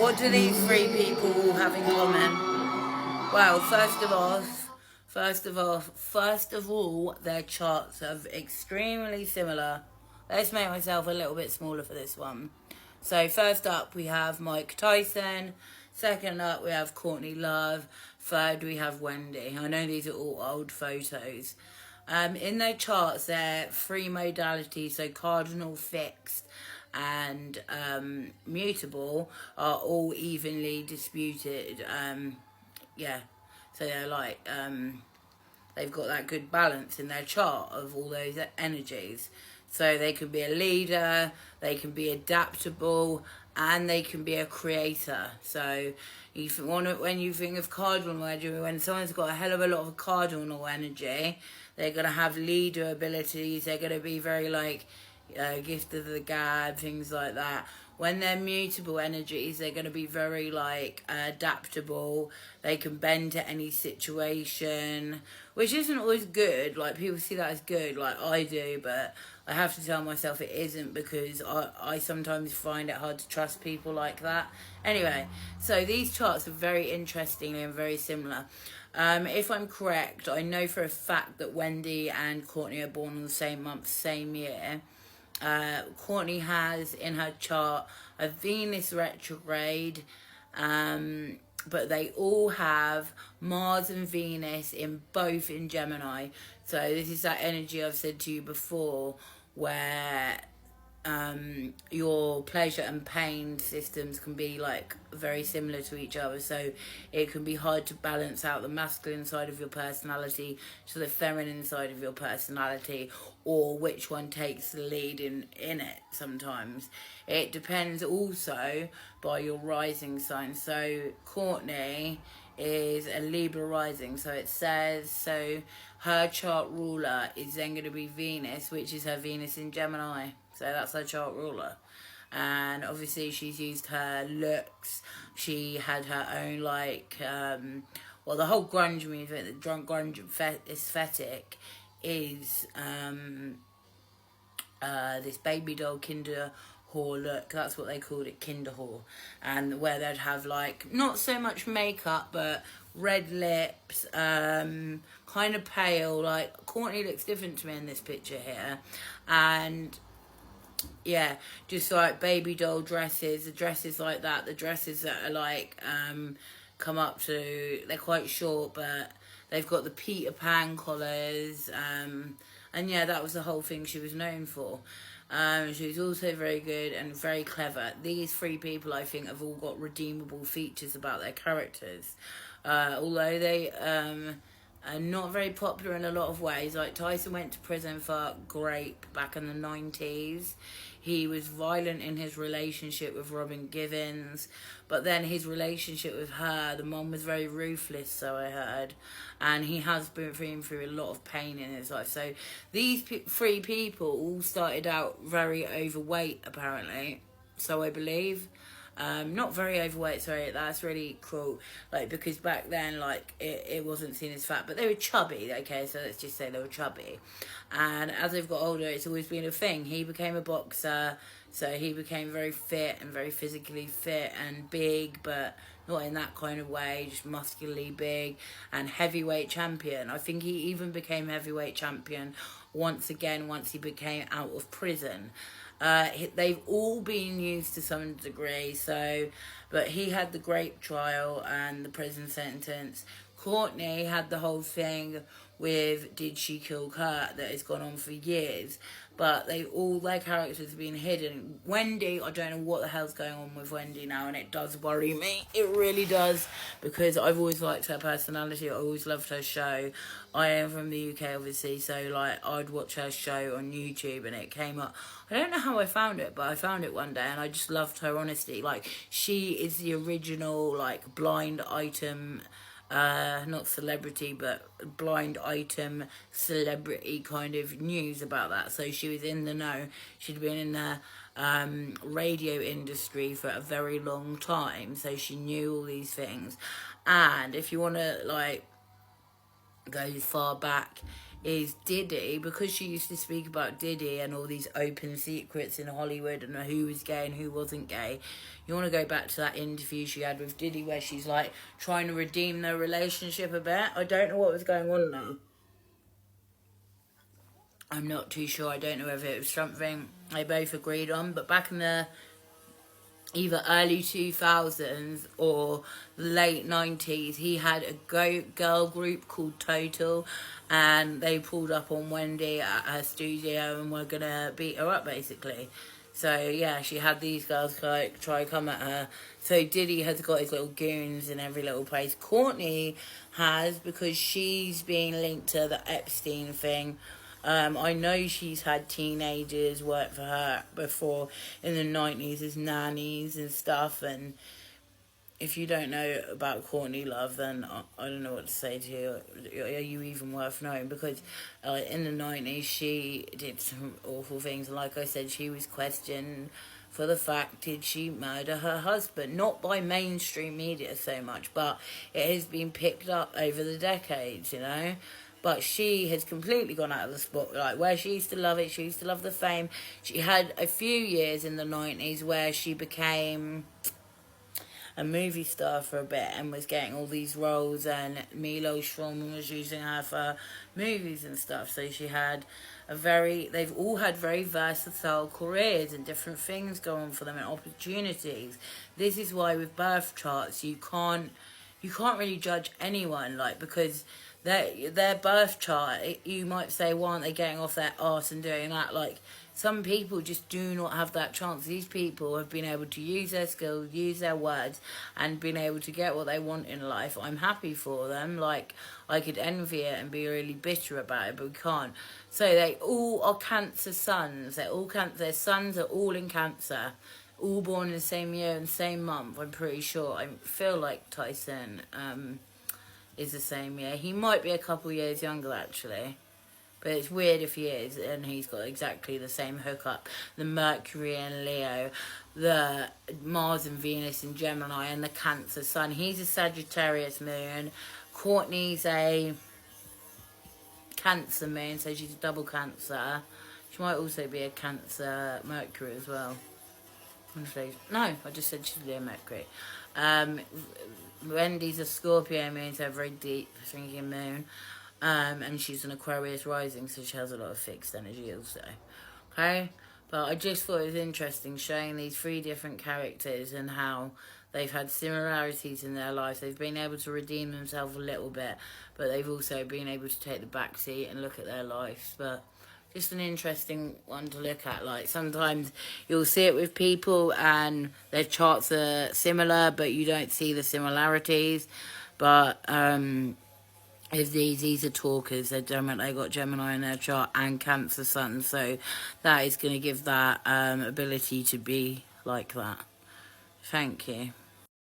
What do these three people all have in common? Well, first of all, their charts are extremely similar. Let's make myself a little bit smaller for this one. So first up we have Mike Tyson. Second up we have Courtney Love. Third we have Wendy. I know these are all old photos. In their charts, they're three modalities, so cardinal, fixed, and mutable, are all evenly disputed. Yeah, so they're like they've got that good balance in their chart of all those energies. So they can be a leader, they can be adaptable, and they can be a creator. So when you think of cardinal energy, when someone's got a hell of a lot of cardinal energy, they're going to have leader abilities. They're going to be very like gift of the gab, things like that. When they're mutable energies, they're going to be very like adaptable. They can bend to any situation, which isn't always good. Like people see that as good, like I do, but I have to tell myself it isn't, because I sometimes find it hard to trust people like that. Anyway, so these charts are very interesting and very similar. If I'm correct, I know for a fact that Wendy and Courtney are born on the same month, same year. Courtney has in her chart a Venus retrograde, but they all have Mars and Venus in both in Gemini. So this is that energy I've said to you before, where your pleasure and pain systems can be like very similar to each other, so it can be hard to balance out the masculine side of your personality to the feminine side of your personality, or which one takes the lead in it. Sometimes it depends also by your rising sign. So Courtney is a Libra rising, so it says, so her chart ruler is then going to be Venus, which is her Venus in Gemini. So that's her chart ruler. And obviously she's used her looks. She had her own like the whole grunge movement, the grunge aesthetic is this baby doll kinder whore look. That's what they called it, kinder whore. And where they'd have like not so much makeup, but red lips, kind of pale. Like Courtney looks different to me in this picture here. And yeah, just like baby doll dresses, the dresses like that, the dresses that are like come up to, they're quite short, but they've got the Peter Pan collars, and yeah, that was the whole thing she was known for. She was also very good and very clever. These three people, I think, have all got redeemable features about their characters, although they are not very popular in a lot of ways. Like Tyson went to prison for grape back in the 90s. He was violent in his relationship with Robin Givens, but then his relationship with her, the mom was very ruthless, so I heard, and he has been through a lot of pain in his life. So these three people all started out very overweight, apparently, so I believe. Not very overweight, sorry, that's really cool, like, because back then, like, it wasn't seen as fat, but they were chubby, okay, so let's just say they were chubby, and as they've got older, it's always been a thing. He became a boxer, so he became very fit and very physically fit and big, but not in that kind of way, just muscularly big, and heavyweight champion. I think he even became heavyweight champion once again once he became out of prison. They've all been used to some degree, so, but he had the grape trial and the prison sentence. Courtney had the whole thing with did she kill Kurt that has gone on for years, but all their characters have been hidden. Wendy, I don't know what the hell's going on with Wendy now, and it does worry me. It really does, because I've always liked her personality. I always loved her show. I am from the UK, obviously, so like I'd watch her show on YouTube, and it came up. I don't know how I found it, but I found it one day, and I just loved her honesty. Like, she is the original like blind item. Not celebrity, but blind item celebrity kind of news about that. So she was in the know. She'd been in the radio industry for a very long time, so she knew all these things. And if you want to like goes far back is Diddy, because she used to speak about Diddy and all these open secrets in Hollywood and who was gay and who wasn't gay. You want to go back to that interview she had with Diddy where she's like trying to redeem their relationship a bit. I don't know what was going on now. I'm not too sure. I don't know whether it was something they both agreed on, but back in the either early 2000s or late 90s, he had a girl group called Total, and they pulled up on Wendy at her studio and were gonna beat her up basically. So yeah, she had these girls like try to come at her. So Diddy has got his little goons in every little place. Courtney has, because she's been linked to the Epstein thing. I know she's had teenagers work for her before in the 90s as nannies and stuff. And if you don't know about Courtney Love, then I don't know what to say to you. Are you even worth knowing? Because in the 90s, she did some awful things. Like I said, she was questioned for the fact, did she murder her husband? Not by mainstream media so much, but it has been picked up over the decades, you know? But she has completely gone out of the spotlight. Where she used to love it, she used to love the fame. She had a few years in the 90s where she became a movie star for a bit and was getting all these roles, and Milos Forman was using her for movies and stuff. So she had they've all had very versatile careers and different things going for them and opportunities. This is why with birth charts you can't really judge anyone, like, because their birth chart, you might say, why aren't they getting off their arse and doing that? Like, some people just do not have that chance. These people have been able to use their skills, use their words, and been able to get what they want in life. I'm happy for them. Like, I could envy it and be really bitter about it, but we can't. So they all are Cancer sons. They're all Cancer. Their sons are all in Cancer. All born in the same year and same month, I'm pretty sure. I feel like Tyson is the same year. He might be a couple years younger, actually. But it's weird if he is, and he's got exactly the same hookup. The Mercury and Leo, the Mars and Venus in Gemini, and the Cancer sun. He's a Sagittarius moon. Courtney's a Cancer moon, so she's a double Cancer. She might also be a Cancer Mercury as well. No, I just said she's Leo Mercury. Wendy's a Scorpio moon, so a very deep thinking moon. And she's an Aquarius rising, so she has a lot of fixed energy also. Okay? But I just thought it was interesting showing these three different characters and how they've had similarities in their lives. They've been able to redeem themselves a little bit, but they've also been able to take the back seat and look at their lives. But just an interesting one to look at. Like, sometimes you'll see it with people and their charts are similar, but you don't see the similarities. But if these are talkers, they got Gemini in their chart and Cancer sun, so that is going to give that ability to be like that. Thank you.